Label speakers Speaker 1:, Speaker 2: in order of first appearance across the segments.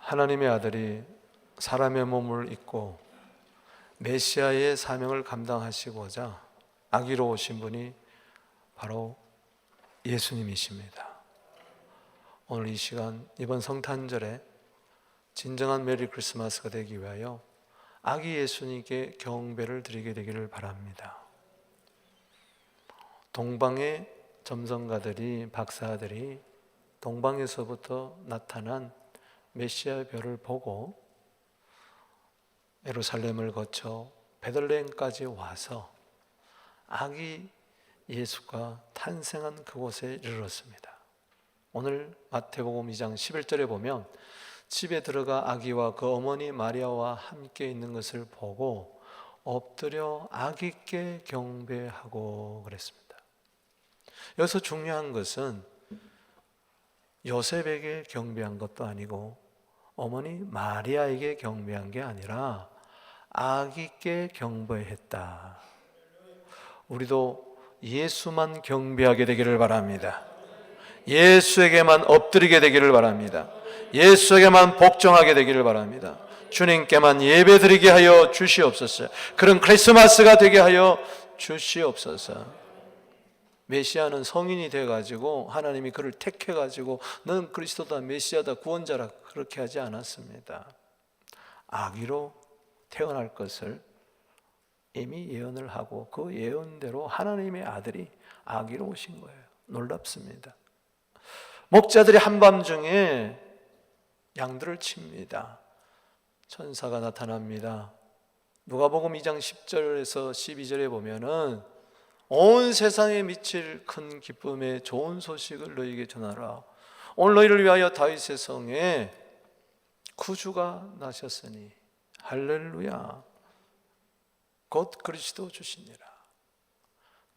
Speaker 1: 하나님의 아들이 사람의 몸을 입고 메시아의 사명을 감당하시고자 아기로 오신 분이 바로 예수님이십니다. 오늘 이 시간 이번 성탄절에 진정한 메리 크리스마스가 되기 위하여 아기 예수님께 경배를 드리게 되기를 바랍니다. 동방의 점성가들이, 박사들이 동방에서부터 나타난 메시아의 별을 보고 예루살렘을 거쳐 베들레헴까지 와서 아기 예수가 탄생한 그곳에 이르렀습니다. 오늘 마태복음 2장 11절에 보면 집에 들어가 아기와 그 어머니 마리아와 함께 있는 것을 보고 엎드려 아기께 경배하고 그랬습니다. 여기서 중요한 것은 요셉에게 경배한 것도 아니고 어머니 마리아에게 경배한 게 아니라 아기께 경배했다. 우리도 예수만 경배하게 되기를 바랍니다. 예수에게만 엎드리게 되기를 바랍니다. 예수에게만 복종하게 되기를 바랍니다. 주님께만 예배드리게 하여 주시옵소서. 그런 크리스마스가 되게 하여 주시옵소서. 메시아는 성인이 돼가지고 하나님이 그를 택해가지고 너는 그리스도다, 메시아다, 구원자라 그렇게 하지 않았습니다. 아기로 태어날 것을 이미 예언을 하고 그 예언대로 하나님의 아들이 아기로 오신 거예요. 놀랍습니다. 목자들이 한밤중에 양들을 칩니다. 천사가 나타납니다. 누가복음 2장 10절에서 12절에 보면은 온 세상에 미칠 큰 기쁨의 좋은 소식을 너희에게 전하라. 오늘 너희를 위하여 다윗의 성에 구주가 나셨으니 할렐루야. 곧 그리스도 주시니라.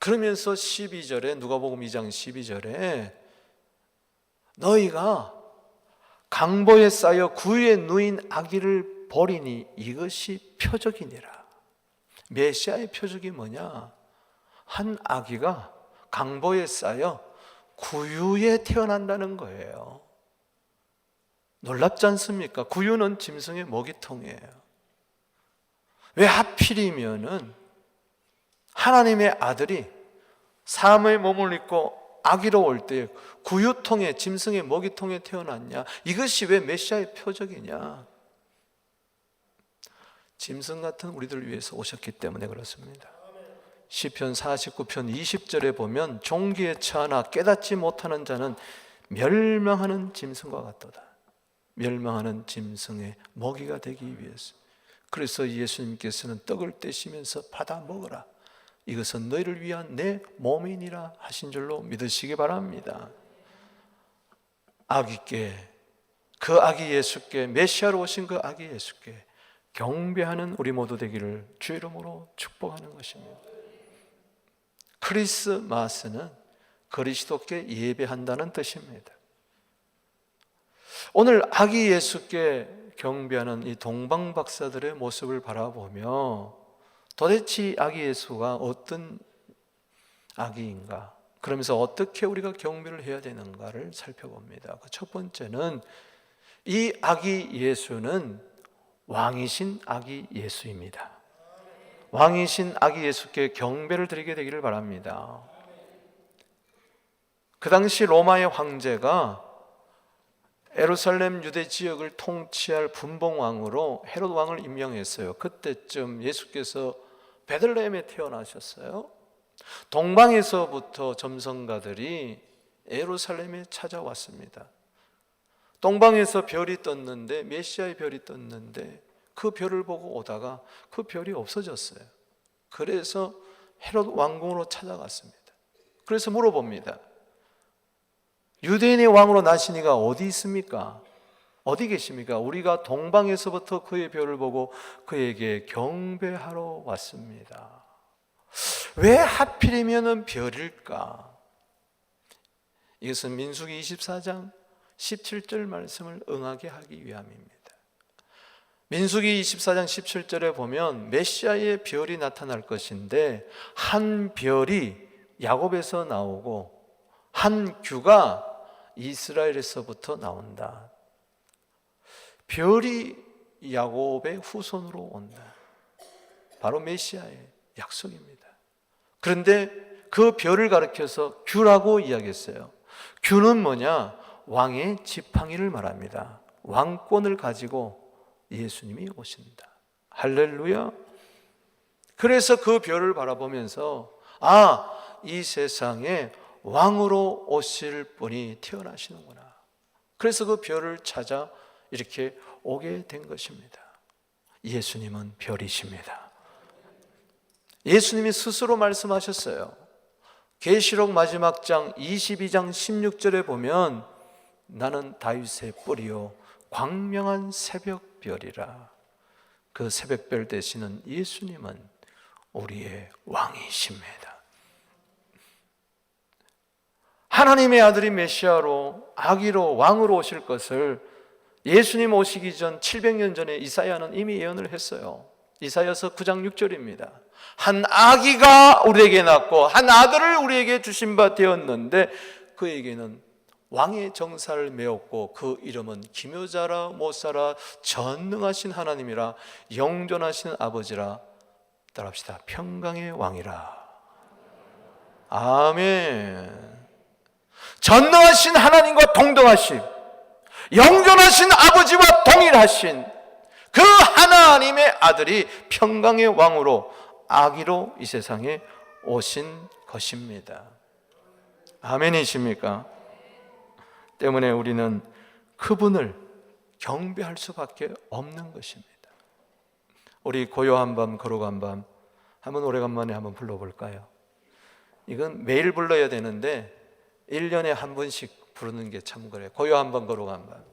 Speaker 1: 그러면서 12절에 누가복음 2장 12절에 너희가 강보에 쌓여 구유에 누인 아기를 보리니 이것이 표적이니라. 메시아의 표적이 뭐냐? 한 아기가 강보에 쌓여 구유에 태어난다는 거예요. 놀랍지 않습니까? 구유는 짐승의 먹이통이에요. 왜 하필이면은 하나님의 아들이 사람의 몸을 입고 아기로 올 때 구유통에, 짐승의 먹이통에 태어났냐? 이것이 왜 메시아의 표적이냐? 짐승 같은 우리들을 위해서 오셨기 때문에 그렇습니다. 시편 49편 20절에 보면 종기에 처하나 깨닫지 못하는 자는 멸망하는 짐승과 같도다. 멸망하는 짐승의 먹이가 되기 위해서. 그래서 예수님께서는 떡을 떼시면서 받아 먹어라. 이것은 너희를 위한 내 몸이니라 하신 줄로 믿으시기 바랍니다. 아기께, 그 아기 예수께, 메시아로 오신 그 아기 예수께 경배하는 우리 모두 되기를 주의 이름으로 축복하는 것입니다. 크리스마스는 그리스도께 예배한다는 뜻입니다. 오늘 아기 예수께 경배하는 이 동방 박사들의 모습을 바라보며 도대체 아기 예수가 어떤 아기인가? 그러면서 어떻게 우리가 경배를 해야 되는가를 살펴봅니다. 첫 번째는 이 아기 예수는 왕이신 아기 예수입니다. 왕이신 아기 예수께 경배를 드리게 되기를 바랍니다. 그 당시 로마의 황제가 예루살렘 유대 지역을 통치할 분봉왕으로 헤롯 왕을 임명했어요. 그때쯤 예수께서 베들레헴에 태어나셨어요. 동방에서부터 점성가들이 예루살렘에 찾아왔습니다. 동방에서 별이 떴는데, 메시아의 별이 떴는데 그 별을 보고 오다가 그 별이 없어졌어요. 그래서 헤롯 왕궁으로 찾아갔습니다. 그래서 물어봅니다. 유대인의 왕으로 나시니가 어디 있습니까? 어디 계십니까? 우리가 동방에서부터 그의 별을 보고 그에게 경배하러 왔습니다. 왜 하필이면 별일까? 이것은 민수기 24장 17절 말씀을 응하게 하기 위함입니다. 민수기 24장 17절에 보면 메시아의 별이 나타날 것인데 한 별이 야곱에서 나오고 한 규가 이스라엘에서부터 나온다. 별이 야곱의 후손으로 온다. 바로 메시아의 약속입니다. 그런데 그 별을 가리켜서 규라고 이야기했어요. 규는 뭐냐? 왕의 지팡이를 말합니다. 왕권을 가지고 예수님이 오신다. 할렐루야. 그래서 그 별을 바라보면서 이 세상에 왕으로 오실 분이 태어나시는구나. 그래서 그 별을 찾아 이렇게 오게 된 것입니다. 예수님은 별이십니다. 예수님이 스스로 말씀하셨어요. 계시록 마지막 장 22장 16절에 보면 나는 다윗의 뿌리요 광명한 새벽별이라. 그 새벽별 되시는 예수님은 우리의 왕이십니다. 하나님의 아들이 메시아로 아기로 왕으로 오실 것을 예수님 오시기 전 700년 전에 이사야는 이미 예언을 했어요. 이사야서 9장 6절입니다. 한 아기가 우리에게 낳고 한 아들을 우리에게 주신 바 되었는데 그에게는 왕의 정사를 메었고 그 이름은 기묘자라 못사라 전능하신 하나님이라 영존하신 아버지라. 따라합시다. 평강의 왕이라. 아멘. 전능하신 하나님과 동등하심, 영존하신 아버지와 동일하신 그 하나님의 아들이 평강의 왕으로 아기로 이 세상에 오신 것입니다. 아멘이십니까? 때문에 우리는 그분을 경배할 수밖에 없는 것입니다. 우리 고요한 밤 거룩한 밤 한번 오래간만에 한번 불러볼까요? 이건 매일 불러야 되는데 1년에 한 번씩 부르는 게 참 그래요. 고요한 밤 거룩한 밤.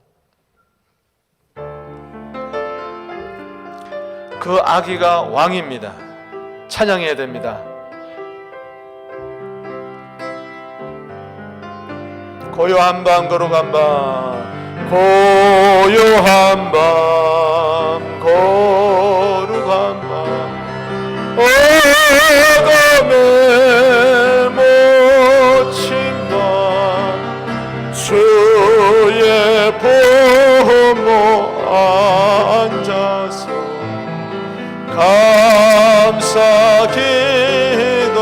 Speaker 1: 그 아기가 왕입니다. 찬양해야 됩니다. 고요한 밤 거룩한 밤, 고요한 밤 거룩한 밤, 어둠에 묻힌 밤 주의 부모 앉아서 감사 기도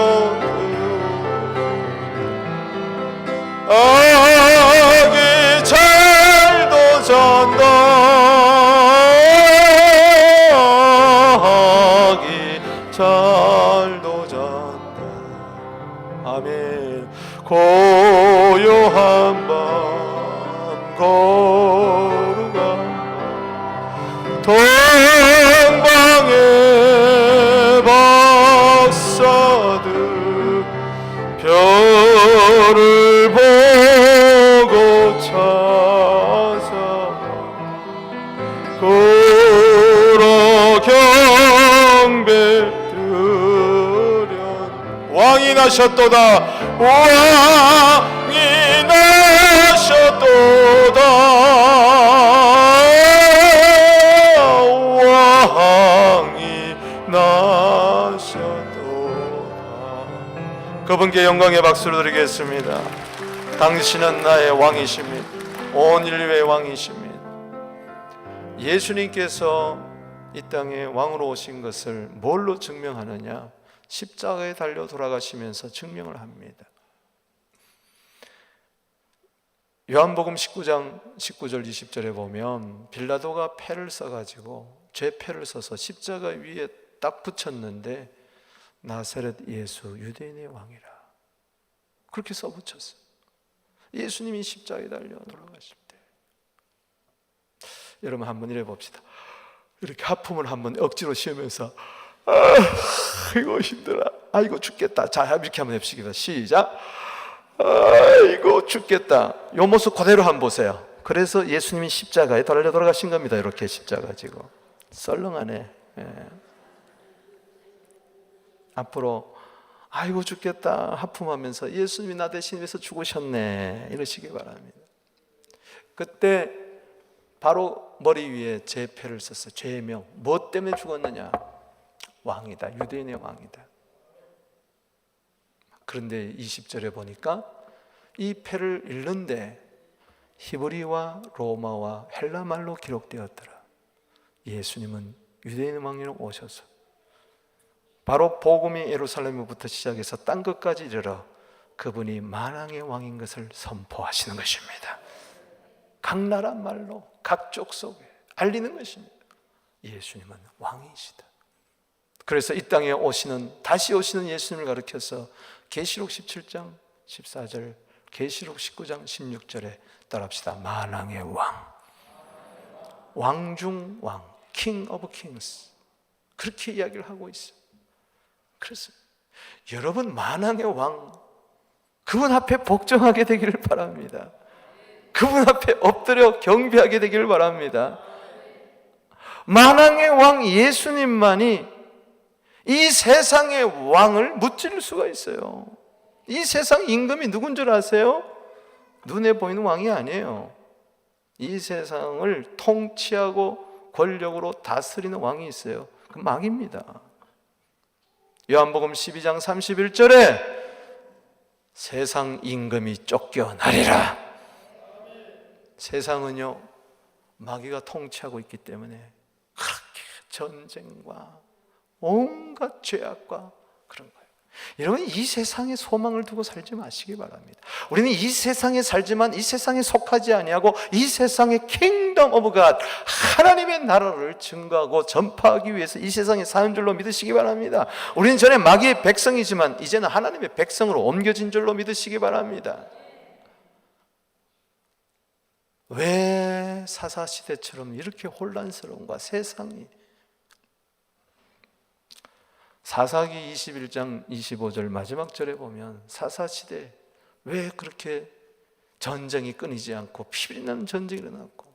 Speaker 1: 아기 잘도 잔다 아기 잘도 잔다. 아멘. 고요한 밤 거룩한 동방의 박사들 별을 보고 찾아 굴어 경배 드련. 왕이 나셨도다. 왕이 나셨도다. 왕이 나셨도다. 그분께 영광의 박수를 드리겠습니다. 당신은 나의 왕이십니다. 온 인류의 왕이십니다. 예수님께서 이 땅에 왕으로 오신 것을 뭘로 증명하느냐? 십자가에 달려 돌아가시면서 증명을 합니다. 요한복음 19장 19절 20절에 보면 빌라도가 패를 써가지고 죄 패를 써서 십자가 위에 딱 붙였는데 나사렛 예수 유대인의 왕이라 그렇게 써붙였어요. 예수님이 십자가에 달려 돌아가실 때 여러분 한번 이래 봅시다. 이렇게 하품을 한번 억지로 쉬면서 아이고 힘들어, 아이고 죽겠다. 자 이렇게 한번 해보시겠다. 시작. 아이고 죽겠다. 요 모습 그대로 한번 보세요. 그래서 예수님이 십자가에 달려 돌아가신 겁니다. 이렇게 십자가 지고 썰렁하네. 앞으로 아이고 죽겠다 하품하면서 예수님이 나 대신 위해서 죽으셨네 이러시기 바랍니다. 그때 바로 머리 위에 제 패를 썼어요. 죄의 명. 뭐 때문에 죽었느냐? 왕이다. 유대인의 왕이다. 그런데 20절에 보니까 이 패를 잃는데 히브리와 로마와 헬라말로 기록되었더라. 예수님은 유대인 왕으로 오셔서 바로 복음이 예루살렘부터 시작해서 땅 끝까지 이르러 그분이 만왕의 왕인 것을 선포하시는 것입니다. 각 나라 말로 각 족속에 알리는 것입니다. 예수님은 왕이시다. 그래서 이 땅에 오시는, 다시 오시는 예수님을 가리켜서 계시록 17장 14절, 계시록 19장 16절에 따라합시다. 만왕의 왕, 왕중 왕, King of Kings, 그렇게 이야기를 하고 있어요. 그래서 여러분, 만왕의 왕, 그분 앞에 복종하게 되기를 바랍니다. 그분 앞에 엎드려 경배하게 되기를 바랍니다. 만왕의 왕 예수님만이 이 세상의 왕을 무찌를 수가 있어요. 이 세상 임금이 누군 줄 아세요? 눈에 보이는 왕이 아니에요. 이 세상을 통치하고 권력으로 다스리는 왕이 있어요. 그 왕입니다. 요한복음 12장 31절에 세상 임금이 쫓겨나리라. 세상은요, 마귀가 통치하고 있기 때문에 그렇게 전쟁과 온갖 죄악과 그런 거예요. 여러분, 이 세상에 소망을 두고 살지 마시기 바랍니다. 우리는 이 세상에 살지만 이 세상에 속하지 아니하고 이 세상의 킹덤 오브 갓, 하나님의 나라를 증거하고 전파하기 위해서 이 세상에 사는 줄로 믿으시기 바랍니다. 우리는 전에 마귀의 백성이지만 이제는 하나님의 백성으로 옮겨진 줄로 믿으시기 바랍니다. 왜 사사시대처럼 이렇게 혼란스러운가? 세상이. 사사기 21장 25절 마지막 절에 보면 사사시대 왜 그렇게 전쟁이 끊이지 않고 피비린내는 전쟁이 일어났고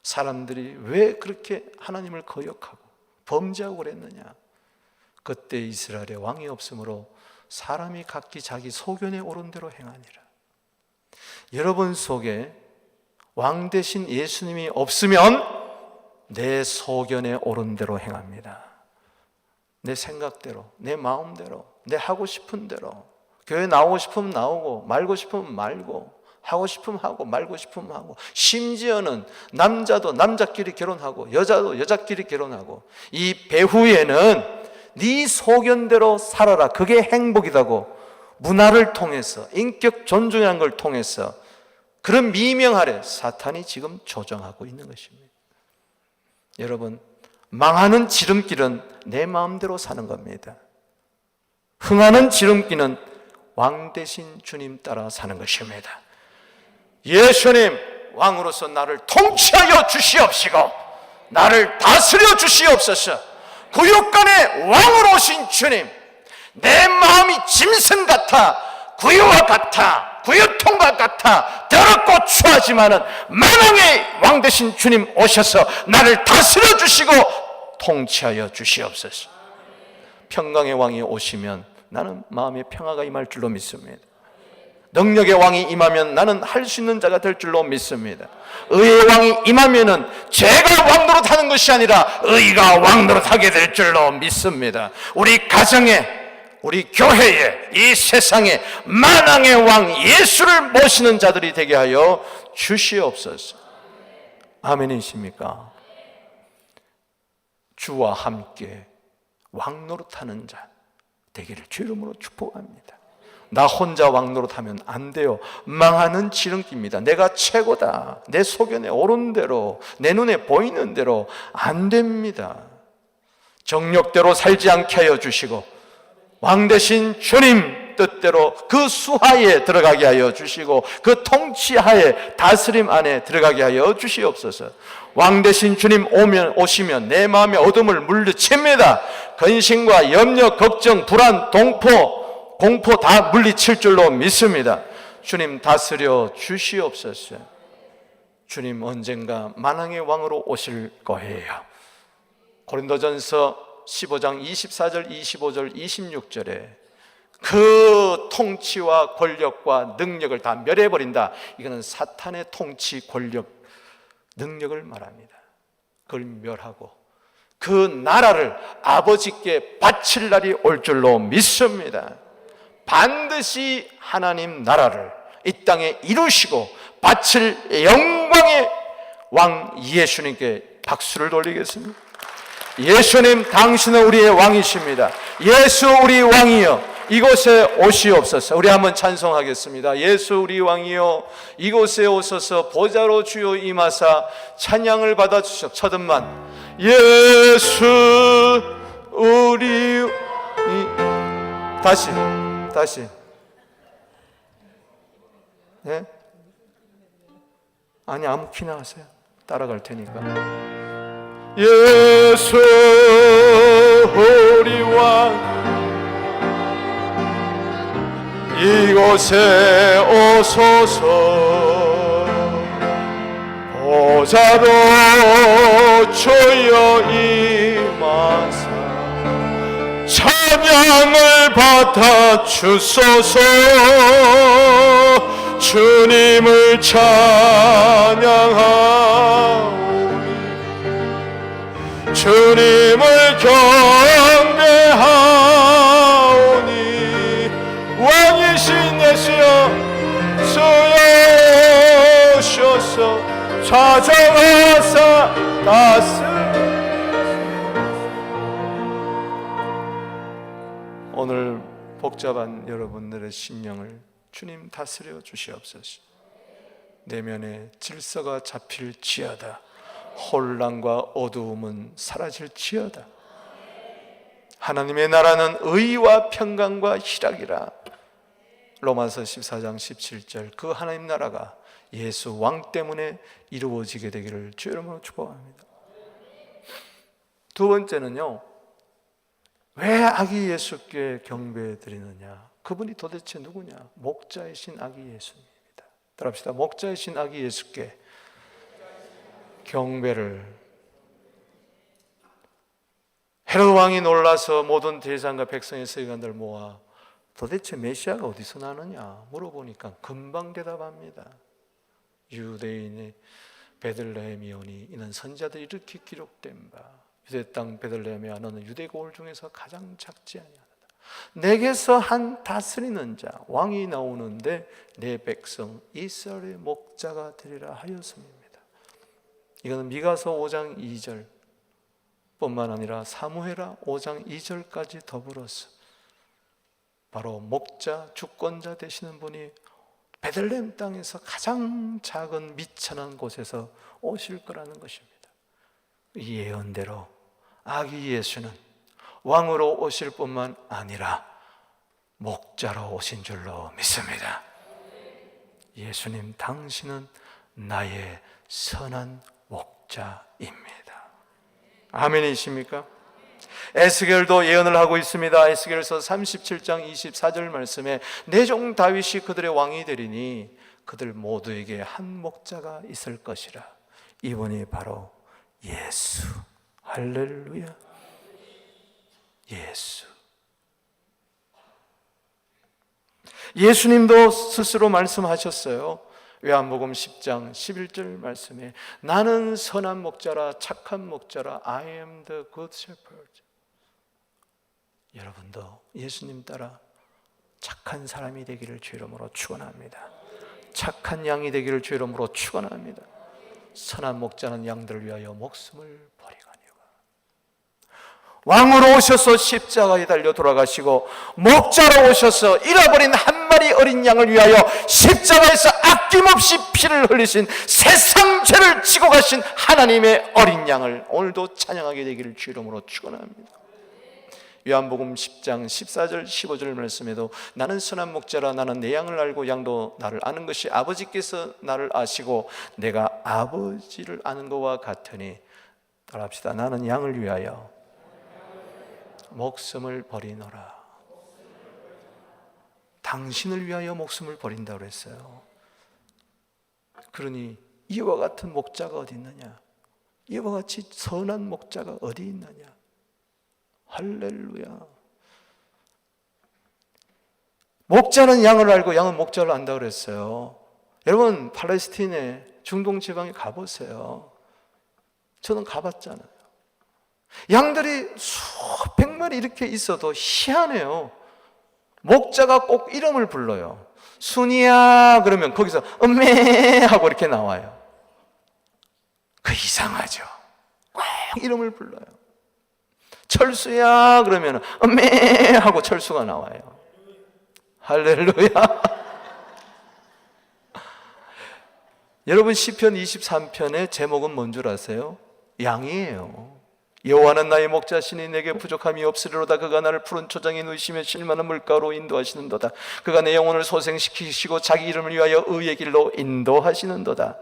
Speaker 1: 사람들이 왜 그렇게 하나님을 거역하고 범죄하고 그랬느냐? 그때 이스라엘에 왕이 없으므로 사람이 각기 자기 소견에 오른 대로 행하니라. 여러분 속에 왕 대신 예수님이 없으면 내 소견에 오른 대로 행합니다. 내 생각대로, 내 마음대로, 내 하고 싶은 대로. 교회 나오고 싶으면 나오고, 말고 싶으면 말고, 하고 싶으면 하고, 말고 싶으면 하고, 심지어는 남자도 남자끼리 결혼하고 여자도 여자끼리 결혼하고, 이 배후에는 네 소견대로 살아라, 그게 행복이라고 문화를 통해서, 인격 존중이라는 걸 통해서 그런 미명 아래 사탄이 지금 조정하고 있는 것입니다. 여러분, 망하는 지름길은 내 마음대로 사는 겁니다. 흥하는 지름길은 왕 대신 주님 따라 사는 것입니다. 예수님, 왕으로서 나를 통치하여 주시옵시고 나를 다스려 주시옵소서. 구육간의 왕으로 오신 주님, 내 마음이 짐승 같아, 구유와 같아, 구유통과 같아 더럽고 추하지만은 만왕의 왕 되신 주님 오셔서 나를 다스려 주시고 통치하여 주시옵소서. 평강의 왕이 오시면 나는 마음의 평화가 임할 줄로 믿습니다. 능력의 왕이 임하면 나는 할 수 있는 자가 될 줄로 믿습니다. 의의 왕이 임하면은 죄가 왕노릇하는 것이 아니라 의가 왕노릇하게 될 줄로 믿습니다. 우리 가정에, 우리 교회에, 이 세상에 만왕의 왕 예수를 모시는 자들이 되게 하여 주시옵소서. 아멘이십니까? 주와 함께 왕노릇하는 자 되기를 주 이름으로 축복합니다. 나 혼자 왕노릇하면 안 돼요. 망하는 지름길입니다. 내가 최고다, 내 소견에 옳은 대로, 내 눈에 보이는 대로 안 됩니다. 정욕대로 살지 않게 하여 주시고 왕 대신 주님 뜻대로 그 수하에 들어가게 하여 주시고 그 통치하에, 다스림 안에 들어가게 하여 주시옵소서. 왕 대신 주님 오시면 내 마음의 어둠을 물리칩니다. 근심과 염려, 걱정, 불안, 공포 다 물리칠 줄로 믿습니다. 주님 다스려 주시옵소서. 주님 언젠가 만왕의 왕으로 오실 거예요. 고린도전서 15장 24절, 25절, 26절에 그 통치와 권력과 능력을 다 멸해버린다. 이거는 사탄의 통치, 권력, 능력을 말합니다. 그걸 멸하고 그 나라를 아버지께 바칠 날이 올 줄로 믿습니다. 반드시 하나님 나라를 이 땅에 이루시고 바칠 영광의 왕 예수님께 박수를 돌리겠습니다. 예수님, 당신은 우리의 왕이십니다. 예수 우리 왕이여, 이곳에 오시옵소서. 우리 한번 찬송하겠습니다. 예수 우리 왕이여, 이곳에 오소서. 보좌로 주여 임하사 찬양을 받아주시옵소서. 첫음만 예수 우리 다시 네? 아니 아무 키나 하세요. 따라갈 테니까. 예수 우리 왕, 이곳에 오소서. 보좌로 주여 임하사 찬양을 받아 주소서. 주님을 찬양하오니 주님을 경배하오니 왕이신 예수여 주여 오셔서 찾아와서 오늘 복잡한 여러분들의 심령을 주님 다스려 주시옵소서. 내면에 질서가 잡힐지어다. 혼란과 어두움은 사라질지어다. 하나님의 나라는 의와 평강과 희락이라. 로마서 14장 17절, 그 하나님 나라가 예수 왕 때문에 이루어지게 되기를 주의 이름으로 축복합니다. 두 번째는요, 왜 아기 예수께 경배 드리느냐? 그분이 도대체 누구냐? 목자이신 아기 예수님입니다. 따라합시다. 목자이신 아기 예수께 경배를. 헤롯 왕이 놀라서 모든 대상과 백성의 서기관들 모아 도대체 메시아가 어디서 나느냐 물어보니까 금방 대답합니다. 유대인의 베들레헴이오니 이는 선지자들이 이렇게 기록된 바, 유대 땅 베들레헴이야 너는 유대 고을 중에서 가장 작지 아니하다. 내게서 한 다스리는 자 왕이 나오는데 내 백성 이스라엘의 목자가 되리라 하였음입니다. 이거는 미가서 5장 2절 뿐만 아니라 사무엘하 5장 2절까지 더불어서 바로 목자, 주권자 되시는 분이 베들레헴 땅에서 가장 작은 미천한 곳에서 오실 거라는 것입니다. 이 예언대로 아기 예수는 왕으로 오실 뿐만 아니라 목자로 오신 줄로 믿습니다. 예수님, 당신은 나의 선한 목자입니다. 아멘이십니까? 에스겔도 예언을 하고 있습니다. 에스겔서 37장 24절 말씀에 내 종 다윗이 그들의 왕이 되리니 그들 모두에게 한 목자가 있을 것이라. 이분이 바로 예수. 할렐루야. 예수. 예수님도 스스로 말씀하셨어요. 요한복음 10장 11절 말씀에 나는 선한 목자라, 착한 목자라. I am the good shepherd. 여러분도 예수님 따라 착한 사람이 되기를 주의 이름으로 축원합니다. 착한 양이 되기를 주의 이름으로 축원합니다. 선한 목자는 양들을 위하여 목숨을 버리거니와. 왕으로 오셔서 십자가에 달려 돌아가시고 목자로 오셔서 잃어버린 한 마리 어린 양을 위하여 십자가에서 아낌없이 피를 흘리신 세상 죄를 지고 가신 하나님의 어린 양을 오늘도 찬양하게 되기를 주의 이름으로 축원합니다. 요한복음 10장 14절 15절 말씀에도 나는 선한 목자라, 나는 내 양을 알고 양도 나를 아는 것이 아버지께서 나를 아시고 내가 아버지를 아는 것과 같으니. 따라합시다. 나는 양을 위하여 목숨을 버리노라. 당신을 위하여 목숨을 버린다고 그랬어요. 그러니 이와 같은 목자가 어디 있느냐? 이와 같이 선한 목자가 어디 있느냐? 할렐루야. 목자는 양을 알고 양은 목자를 안다고 그랬어요. 여러분, 팔레스틴에 중동 지방에 가보세요. 저는 가봤잖아요. 양들이 수백 마리 이렇게 있어도 희한해요. 목자가 꼭 이름을 불러요. 순이야 그러면 거기서 음메 하고 이렇게 나와요. 그 이상하죠. 꼭 이름을 불러요. 철수야 그러면 음메 하고 철수가 나와요. 할렐루야. 여러분 시편 23편의 제목은 뭔 줄 아세요? 양이에요. 여호와는 나의 목자시니 내게 부족함이 없으리로다. 그가 나를 푸른 초장에 누이시며 실만한 물가로 인도하시는도다. 그가 내 영혼을 소생시키시고 자기 이름을 위하여 의의 길로 인도하시는도다.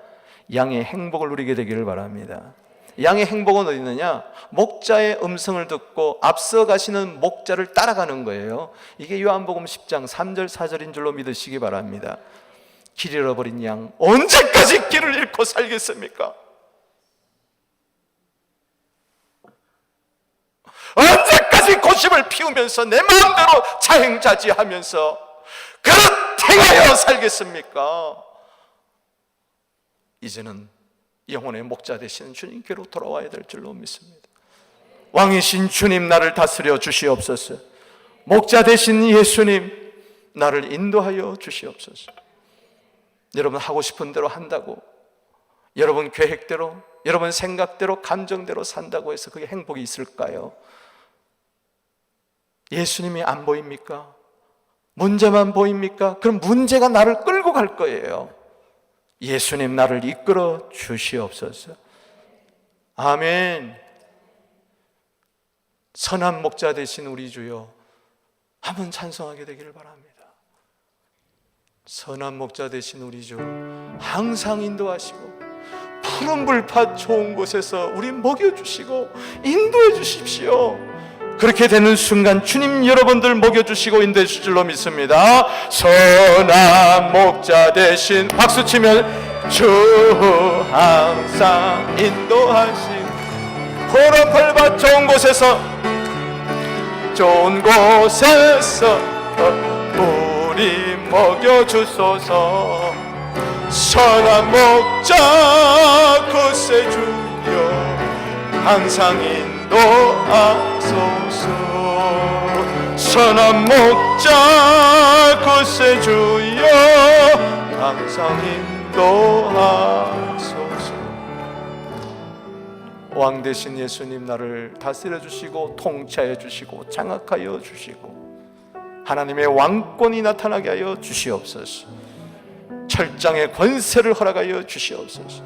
Speaker 1: 양의 행복을 누리게 되기를 바랍니다. 양의 행복은 어디 있느냐? 목자의 음성을 듣고 앞서가시는 목자를 따라가는 거예요. 이게 요한복음 10장 3절 4절인 줄로 믿으시기 바랍니다. 길 잃어버린 양, 언제까지 길을 잃고 살겠습니까? 언제까지 고집을 피우면서 내 마음대로 자행자지하면서 그릇 행하여 살겠습니까? 이제는 영혼의 목자 되시는 주님께로 돌아와야 될 줄로 믿습니다. 왕이신 주님, 나를 다스려 주시옵소서. 목자 되신 예수님, 나를 인도하여 주시옵소서. 여러분 하고 싶은 대로 한다고, 여러분 계획대로, 여러분 생각대로, 감정대로 산다고 해서 그게 행복이 있을까요? 예수님이 안 보입니까? 문제만 보입니까? 그럼 문제가 나를 끌고 갈 거예요. 예수님, 나를 이끌어 주시옵소서. 아멘. 선한 목자 되신 우리 주여, 한번 찬송하게 되기를 바랍니다. 선한 목자 되신 우리 주, 항상 인도하시고 푸른 불밭 좋은 곳에서 우리 먹여주시고 인도해 주십시오. 그렇게 되는 순간 주님 여러분들 먹여주시고 인도해 주실 줄로 믿습니다. 선한 목자 되신, 박수치면 주 항상 인도하신 푸른 풀밭 좋은 곳에서 우리 먹여주소서. 선한 목자 그새 주여 항상 인도하소서. 선한 목자 그새 주여 항상 인도하소서. 왕 되신 예수님, 나를 다스려 주시고 통치하여 주시고 장악하여 주시고 하나님의 왕권이 나타나게 하여 주시옵소서. 철장의 권세를 허락하여 주시옵소서.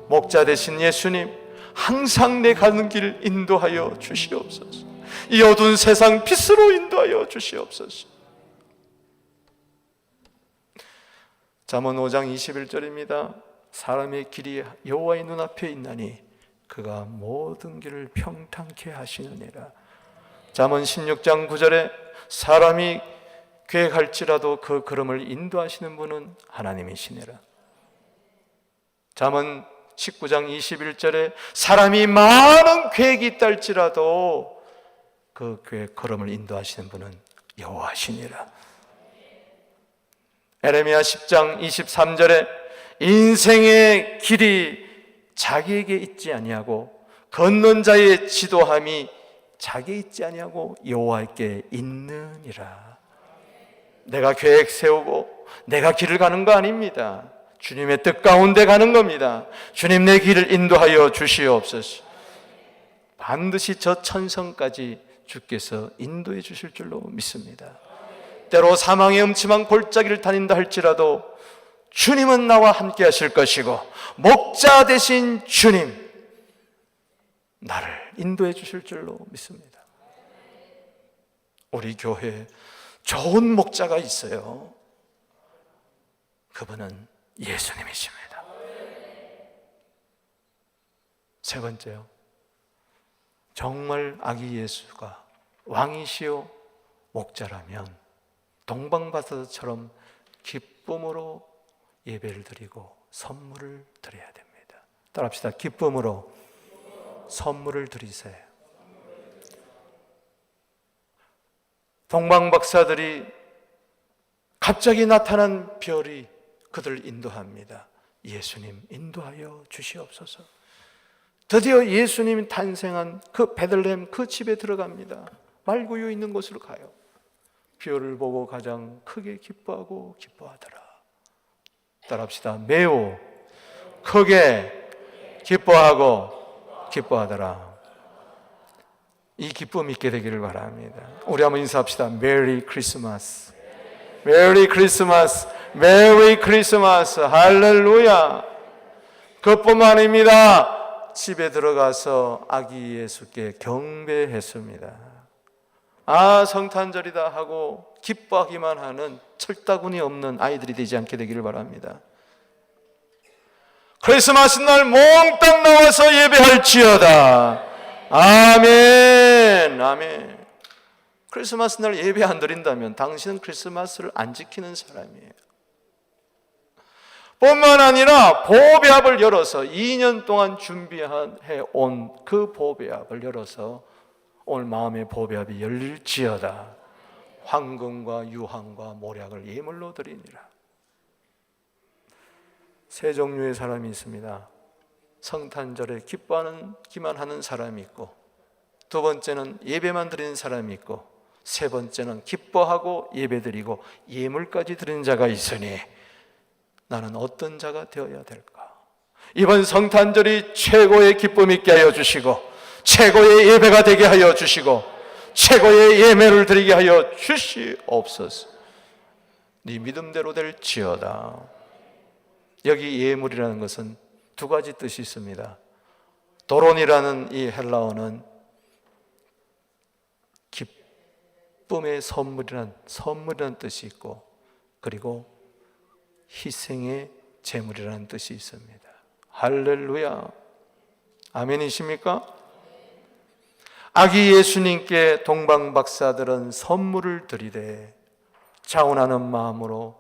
Speaker 1: 목자 되신 예수님, 항상 내 가는 길 인도하여 주시옵소서. 이 어두운 세상 빛으로 인도하여 주시옵소서. 잠언 5장 21절입니다. 사람의 길이 여호와의 눈앞에 있나니 그가 모든 길을 평탄케 하시느니라. 잠언 16장 9절에 사람이 계획할지라도 그 걸음을 인도하시는 분은 하나님이시니라. 잠언 19장 21절에 사람이 많은 계획이 있다 할지라도 그 계획 걸음을 인도하시는 분은 여호와시니라. 에레미야 10장 23절에 인생의 길이 자기에게 있지 아니하고 걷는 자의 지도함이 자기에 있지 아니하고 여호와께 있느니라. 내가 계획 세우고 내가 길을 가는 거 아닙니다. 주님의 뜻 가운데 가는 겁니다. 주님, 내 길을 인도하여 주시옵소서. 반드시 저 천성까지 주께서 인도해 주실 줄로 믿습니다. 때로 사망의 음침한 골짜기를 다닌다 할지라도 주님은 나와 함께 하실 것이고 목자 되신 주님, 나를 인도해 주실 줄로 믿습니다. 우리 교회에 좋은 목자가 있어요. 그분은 예수님이십니다. 세 번째요, 정말 아기 예수가 왕이시요 목자라면 동방바다처럼 기쁨으로 예배를 드리고 선물을 드려야 됩니다. 따라합시다. 기쁨으로 선물을 드리세요. 동방박사들이 갑자기 나타난 별이 그들을 인도합니다. 예수님, 인도하여 주시옵소서. 드디어 예수님이 탄생한 그 베들레헴 그 집에 들어갑니다. 말구유 있는 곳으로 가요. 표를 보고 가장 크게 기뻐하고 기뻐하더라. 따라합시다. 매우 크게 기뻐하고 기뻐하더라. 이 기쁨 있게 되기를 바랍니다. 우리 한번 인사합시다. 메리 크리스마스, 메리 크리스마스, 메리 크리스마스. 할렐루야. 그뿐만 아닙니다. 집에 들어가서 아기 예수께 경배했습니다. 아, 성탄절이다 하고 기뻐하기만 하는 철다구니 없는 아이들이 되지 않게 되기를 바랍니다. 크리스마스 날 몽땅 나와서 예배할지어다. 아멘, 아멘. 크리스마스 날 예배 안 드린다면 당신은 크리스마스를 안 지키는 사람이에요. 뿐만 아니라 보배합을 열어서 2년 동안 준비해 온 그 보배합을 열어서 오늘 마음의 보배합이 열릴지어다. 황금과 유황과 모략을 예물로 드리니라. 세 종류의 사람이 있습니다. 성탄절에 기뻐하기만 하는 사람이 있고, 두 번째는 예배만 드리는 사람이 있고, 세 번째는 기뻐하고 예배드리고 예물까지 드리는 자가 있으니 나는 어떤 자가 되어야 될까? 이번 성탄절이 최고의 기쁨 있게 하여 주시고 최고의 예배가 되게 하여 주시고 최고의 예배를 드리게 하여 주시옵소서. 네 믿음대로 될지어다. 여기 예물이라는 것은 두 가지 뜻이 있습니다. 도론이라는 이 헬라어는 기쁨의 선물이라는 뜻이 있고, 그리고 희생의 제물이라는 뜻이 있습니다. 할렐루야. 아멘이십니까? 아기 예수님께 동방박사들은 선물을 드리되 자원하는 마음으로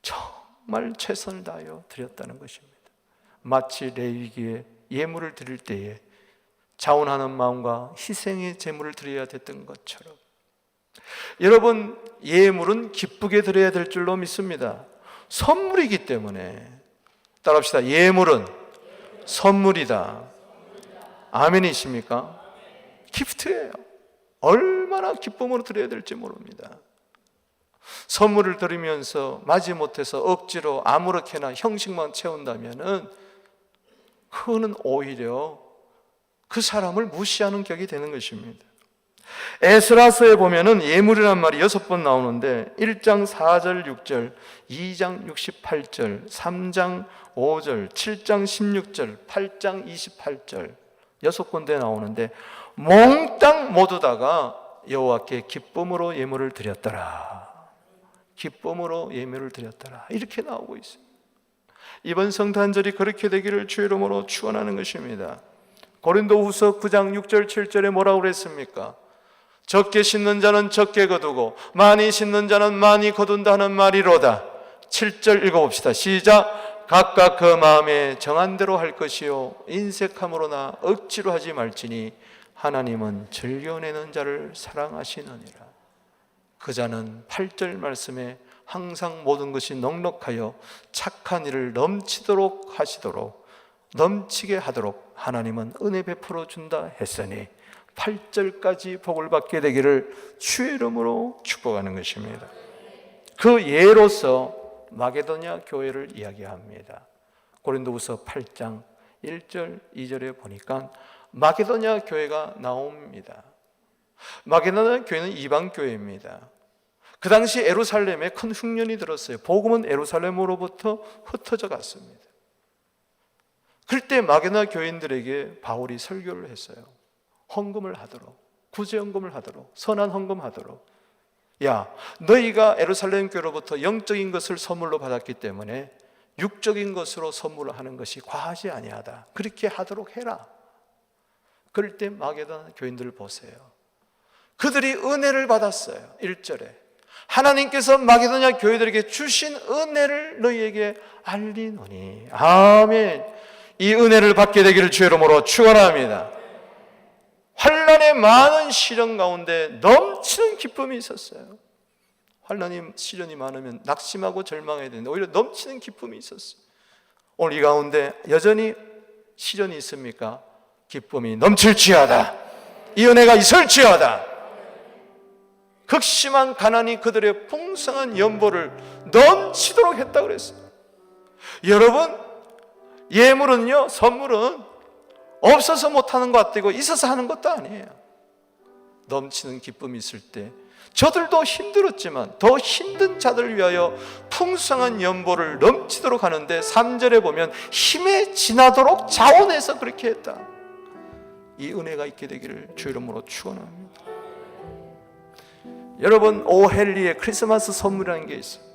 Speaker 1: 정말 최선을 다하여 드렸다는 것입니다. 마치 레위기에 예물을 드릴 때에 자원하는 마음과 희생의 제물을 드려야 됐던 것처럼, 여러분, 예물은 기쁘게 드려야 될 줄로 믿습니다. 선물이기 때문에. 따라합시다. 예물은 선물이다. 아멘이십니까? 기프트예요. 얼마나 기쁨으로 드려야 될지 모릅니다. 선물을 드리면서 마지못해서 억지로 아무렇게나 형식만 채운다면은 그거는 오히려 그 사람을 무시하는 격이 되는 것입니다. 에스라서에 보면은 예물이란 말이 6번 나오는데 1장 4절 6절, 2장 68절, 3장 5절, 7장 16절, 8장 28절 6군데 나오는데 몽땅 모두 다가 여호와께 기쁨으로 예물을 드렸더라. 기쁨으로 예물을 드렸더라. 이렇게 나오고 있어요. 이번 성탄절이 그렇게 되기를 주의 이름으로 축원하는 것입니다. 고린도후서 9장 6절 7절에 뭐라고 그랬습니까? 적게 심는 자는 적게 거두고 많이 심는 자는 많이 거둔다는 말이로다. 7절 읽어봅시다. 시작. 각각 그 마음에 정한 대로 할 것이요 인색함으로나 억지로 하지 말지니 하나님은 즐겨내는 자를 사랑하시느니라. 그 자는 8절 말씀에 항상 모든 것이 넉넉하여 착한 일을 넘치도록 하시도록, 넘치게 하도록 하나님은 은혜 베풀어 준다 했으니 8절까지 복을 받게 되기를 주의 이름으로 축복하는 것입니다. 그 예로서 마게도냐 교회를 이야기합니다. 고린도후서 8장 1절 2절에 보니까 마게도냐 교회가 나옵니다. 마게도냐 교회는 이방 교회입니다. 그 당시 예루살렘에 큰 흉년이 들었어요. 복음은 예루살렘으로부터 흩어져 갔습니다. 그때 마게도냐 교인들에게 바울이 설교를 했어요. 헌금을 하도록, 구제헌금을 하도록, 선한 헌금하도록. 야, 너희가 예루살렘 교회로부터 영적인 것을 선물로 받았기 때문에 육적인 것으로 선물을 하는 것이 과하지 아니하다. 그렇게 하도록 해라. 그럴 때 마게도냐 교인들을 보세요. 그들이 은혜를 받았어요. 1절에 하나님께서 마게도냐 교회들에게 주신 은혜를 너희에게 알리노니. 아멘. 이 은혜를 받게 되기를 주의 이름으로 축원합니다. 환난의 많은 시련 가운데 넘치는 기쁨이 있었어요. 환난이 시련이 많으면 낙심하고 절망해야 되는데 오히려 넘치는 기쁨이 있었어요. 오늘 이 가운데 여전히 시련이 있습니까? 기쁨이 넘칠지어다. 이 은혜가 있을지어다. 극심한 가난이 그들의 풍성한 연보를 넘치도록 했다고 그랬어요. 여러분, 예물은요, 선물은 없어서 못하는 것 같고 있어서 하는 것도 아니에요. 넘치는 기쁨이 있을 때 저들도 힘들었지만 더 힘든 자들을 위하여 풍성한 연보를 넘치도록 하는데 3절에 보면 힘에 지나도록 자원해서 그렇게 했다. 이 은혜가 있게 되기를 주 이름으로 축원합니다. 여러분, 오헨리의 크리스마스 선물이라는 게 있어요.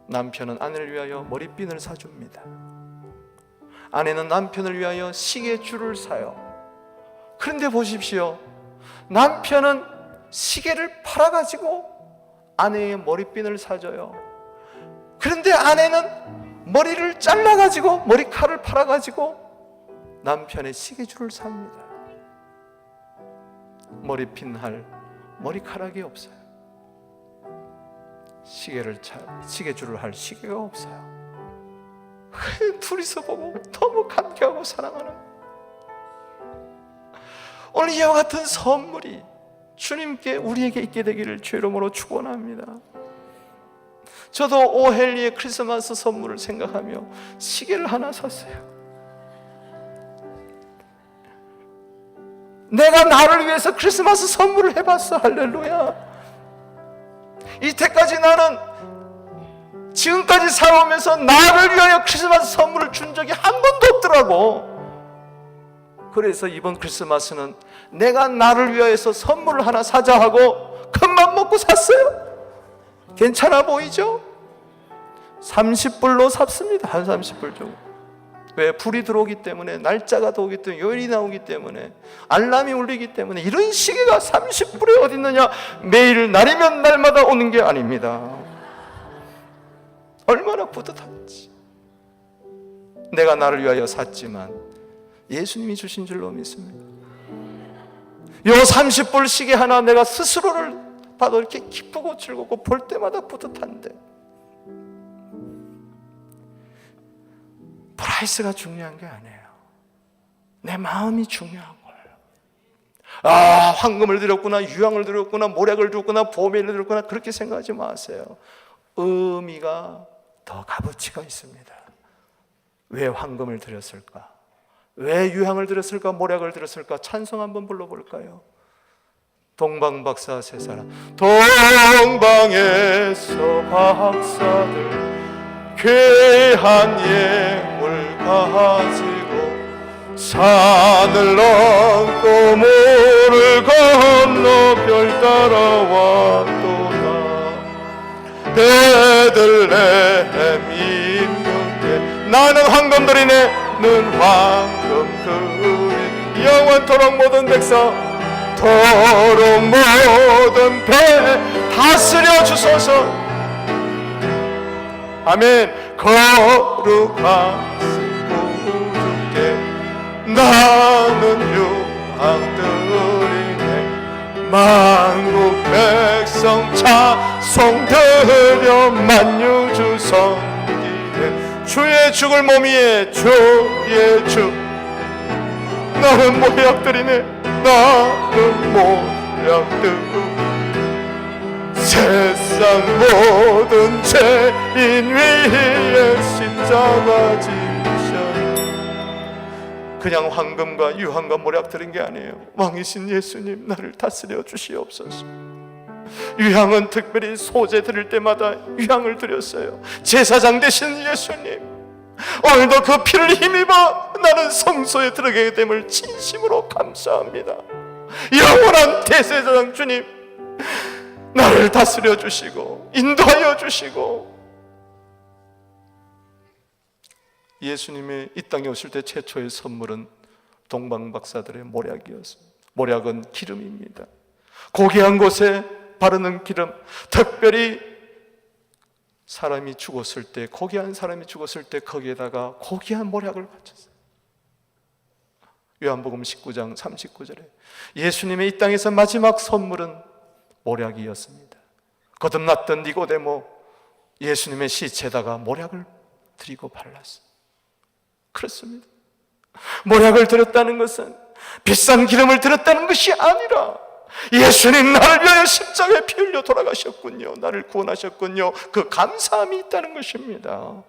Speaker 1: 남편은 아내를 위하여 머리핀을 사줍니다. 아내는 남편을 위하여 시계줄을 사요. 그런데 보십시오, 남편은 시계를 팔아가지고 아내의 머리핀을 사줘요. 그런데 아내는 머리를 잘라가지고 머리칼을 팔아가지고 남편의 시계줄을 삽니다. 머리핀 할 머리카락이 없어요. 시계줄을 할 시계가 없어요. 둘이서 보고 너무 감격하고 사랑하는, 오늘 이와 같은 선물이 주님께 우리에게 있게 되기를 주 이름으로 축원합니다. 저도 오헨리의 크리스마스 선물을 생각하며 시계를 하나 샀어요. 내가 나를 위해서 크리스마스 선물을 해봤어. 할렐루야. 이때까지 나는 지금까지 살아오면서 나를 위하여 크리스마스 선물을 준 적이 한 번도 없더라고. 그래서 이번 크리스마스는 내가 나를 위하여서 선물을 하나 사자 하고 큰맘 먹고 샀어요. 괜찮아 보이죠? 30불로 샀습니다. 한 30불 정도. 왜? 불이 들어오기 때문에, 날짜가 들어오기 때문에, 요일이 나오기 때문에, 알람이 울리기 때문에. 이런 시계가 30불에 어디 있느냐? 매일 날이면 날마다 오는 게 아닙니다. 얼마나 뿌듯한지. 내가 나를 위하여 샀지만 예수님이 주신 줄로 믿습니다. 요 30불 시계 하나 내가 스스로를 봐도 이렇게 기쁘고 즐겁고 볼 때마다 뿌듯한데, 프라이스가 중요한 게 아니에요. 내 마음이 중요한 거예요. 아, 황금을 드렸구나, 유황을 드렸구나, 모략을 드렸구나, 보배를 드렸구나, 그렇게 생각하지 마세요. 의미가 더 값어치가 있습니다. 왜 황금을 드렸을까? 왜 유황을 드렸을까? 모략을 드렸을까? 찬송 한번 불러볼까요? 동방박사 세 사람. 동방에서 박사들 귀한 예물 가지고 산을 넘고 물을 건너 별 따라왔도다. 베들레헴 임금께 나는 황금들이네, 는 황금들이 영원토록 모든 백성 토록 모든 배 다스려 주소서. 아멘. 거룩하신 구주께 나는 유황들이네, 만국 백성 찬송드려 만유주 섬기네. 주의 죽을 몸 위에 주의 주. 나는 모략들이네, 나는 모략들. 세상 모든 죄인 위에 십자가 지셨. 그냥 황금과 유황과 모략 드린 게 아니에요. 왕이신 예수님, 나를 다스려 주시옵소서. 유황은 특별히 소제 드릴 때마다 유황을 드렸어요. 제사장 되신 예수님, 오늘도 그 피를 힘입어 나는 성소에 들어가게 됨을 진심으로 감사합니다. 영원한 대제사장 주님, 나를 다스려 주시고 인도하여 주시고. 예수님의 이 땅에 오실 때 최초의 선물은 동방박사들의 모략이었습니다. 모략은 기름입니다. 고귀한 곳에 바르는 기름, 특별히 사람이 죽었을 때, 고귀한 사람이 죽었을 때 거기에다가 고귀한 모략을 바쳤어요. 요한복음 19장 39절에 예수님의 이 땅에서 마지막 선물은 모략이었습니다. 거듭났던 니고데모, 예수님의 시체에다가 모략을 드리고 발랐어요. 그렇습니다. 모략을 드렸다는 것은 비싼 기름을 드렸다는 것이 아니라 예수님 나를 위하여 십자가에 피 흘려 돌아가셨군요. 나를 구원하셨군요. 그 감사함이 있다는 것입니다.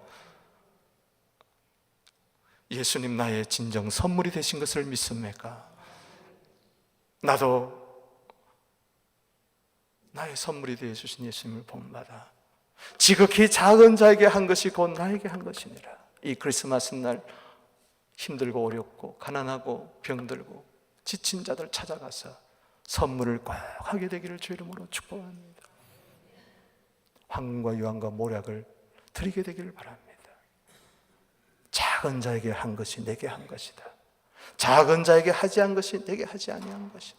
Speaker 1: 예수님 나의 진정 선물이 되신 것을 믿습니까? 나도 나의 선물이 되어 주신 예수님을 본받아 지극히 작은 자에게 한 것이 곧 나에게 한 것이니라. 이 크리스마스 날 힘들고 어렵고 가난하고 병들고 지친 자들 찾아가서 선물을 꼭 하게 되기를 주 이름으로 축복합니다. 황금과 유황과 모략을 드리게 되기를 바랍니다. 작은 자에게 한 것이 내게 한 것이다. 작은 자에게 하지 않은 것이 내게 하지 아니한 것이다.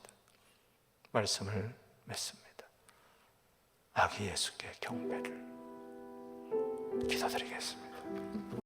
Speaker 1: 말씀을 맺습니다. 아기 예수께 경배를 기도드리겠습니다.